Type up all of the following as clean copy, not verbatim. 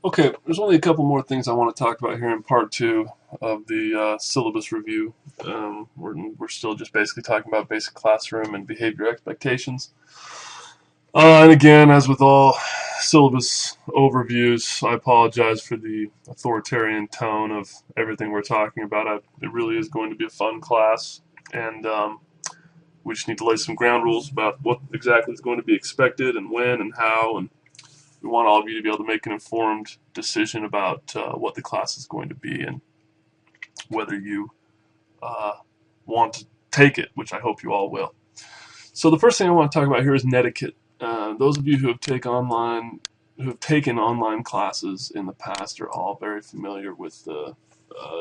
Okay, there's only a couple more things I want to talk about here in part two of the syllabus review. We're still just basically talking about basic classroom and behavior expectations. And again, as with all syllabus overviews, I apologize for the authoritarian tone of everything we're talking about. It really is going to be a fun class, and we just need to lay some ground rules about what exactly is going to be expected and when and how, and we want all of you to be able to make an informed decision about what the class is going to be and whether you uh, want to take it, which I hope you all will. So the first thing I want to talk about here is netiquette. Those of you who have taken online classes in the past are all very familiar with the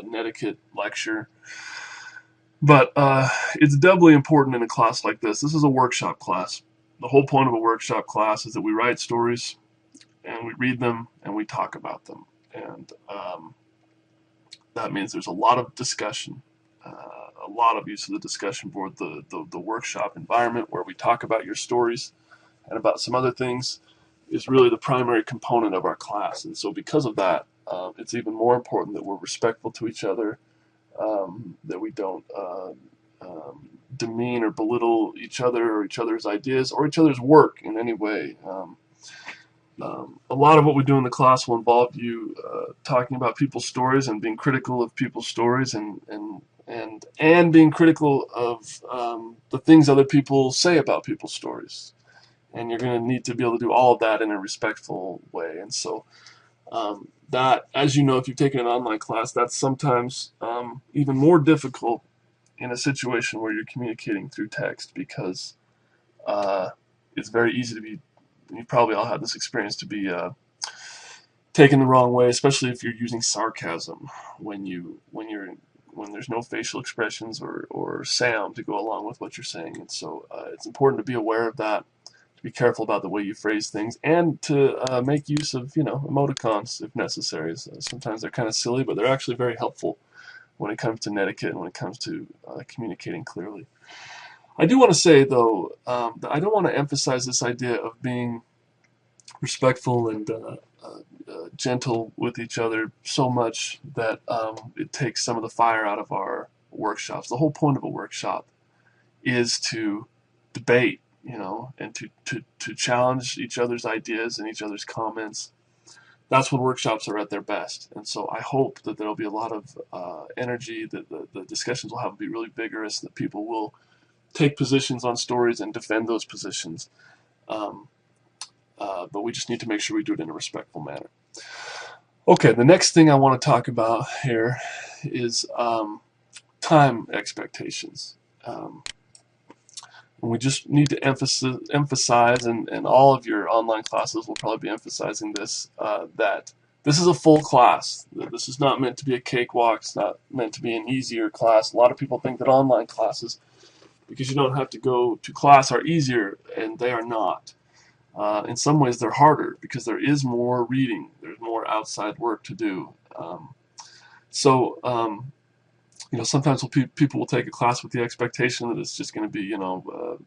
netiquette lecture. But it's doubly important in a class like this. This is a workshop class. The whole point of a workshop class is that we write stories and we read them and we talk about them. And that means there's a lot of discussion, a lot of use of the discussion board, the workshop environment where we talk about your stories and about some other things is really the primary component of our class. And so because of that, it's even more important that we're respectful to each other, that we don't demean or belittle each other or each other's ideas or each other's work in any way. A lot of what we do in the class will involve you talking about people's stories and being critical of people's stories and being critical of the things other people say about people's stories. And you're going to need to be able to do all of that in a respectful way. And so that, as you know, if you've taken an online class, that's sometimes even more difficult in a situation where you're communicating through text because it's very easy to be, you probably all had this experience, to be taken the wrong way, especially if you're using sarcasm when there's no facial expressions or sound to go along with what you're saying. And so it's important to be aware of that, to be careful about the way you phrase things, and to make use of emoticons if necessary. So sometimes they're kind of silly, but they're actually very helpful when it comes to netiquette and when it comes to communicating clearly. I do want to say, though, that I don't want to emphasize this idea of being respectful and gentle with each other so much that it takes some of the fire out of our workshops. The whole point of a workshop is to debate, and to challenge each other's ideas and each other's comments. That's when workshops are at their best. And so I hope that there'll be a lot of energy, that the discussions will have to be really vigorous, that people will take positions on stories and defend those positions. But we just need to make sure we do it in a respectful manner. Okay, the next thing I want to talk about here is time expectations. And we just need to emphasize, and all of your online classes will probably be emphasizing this, that this is a full class. This is not meant to be a cakewalk. It's not meant to be an easier class. A lot of people think that online classes, because you don't have to go to class, are easier, and they are not. In some ways, they're harder because there is more reading. There's more outside work to do. Sometimes people will take a class with the expectation that it's just going to be,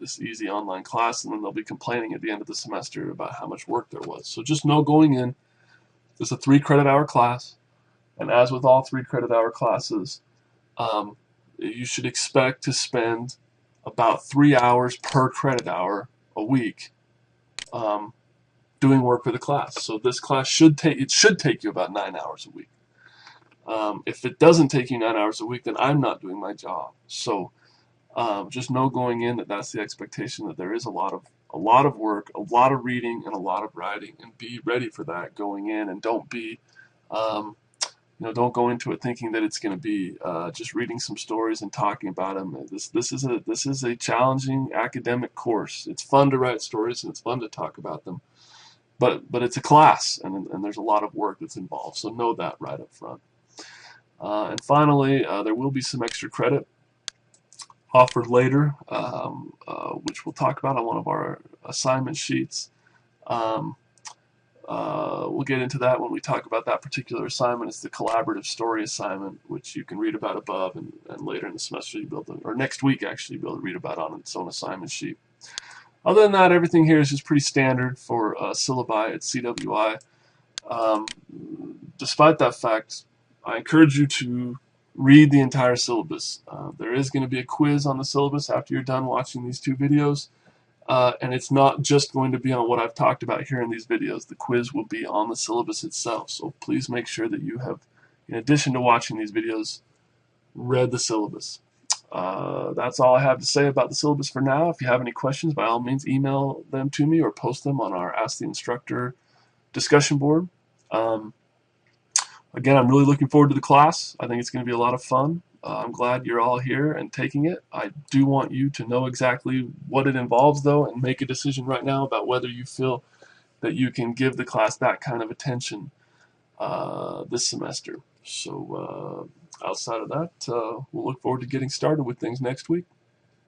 this easy online class, and then they'll be complaining at the end of the semester about how much work there was. So just know going in, it's a 3-credit-hour class, and as with all 3-credit-hour classes, you should expect to spend about 3 hours per credit hour a week doing work for the class. So this class should take you about 9 hours a week. If it doesn't take you 9 hours a week, then I'm not doing my job. So just know going in that that's the expectation, that there is a lot of work, a lot of reading, and a lot of writing, and be ready for that going in. And don't be don't go into it thinking that it's going to be just reading some stories and talking about them. This is a challenging academic course. It's fun to write stories and it's fun to talk about them, but it's a class, and there's a lot of work that's involved. So know that right up front. And finally, there will be some extra credit offered later, which we'll talk about on one of our assignment sheets. We'll get into that when we talk about that particular assignment. It's the collaborative story assignment, which you can read about above, and later in the semester you'll be able to, or next week actually, you'll be able to read about on its own assignment sheet. Other than that, everything here is just pretty standard for syllabi at CWI. Despite that fact, I encourage you to read the entire syllabus. There is going to be a quiz on the syllabus after you're done watching these 2 videos. And it's not just going to be on what I've talked about here in these videos. The quiz will be on the syllabus itself. So please make sure that you have, in addition to watching these videos, read the syllabus. That's all I have to say about the syllabus for now. If you have any questions, by all means, email them to me or post them on our Ask the Instructor discussion board. Again, I'm really looking forward to the class. I think it's going to be a lot of fun. I'm glad you're all here and taking it. I do want you to know exactly what it involves, though, and make a decision right now about whether you feel that you can give the class that kind of attention this semester. So outside of that, we'll look forward to getting started with things next week.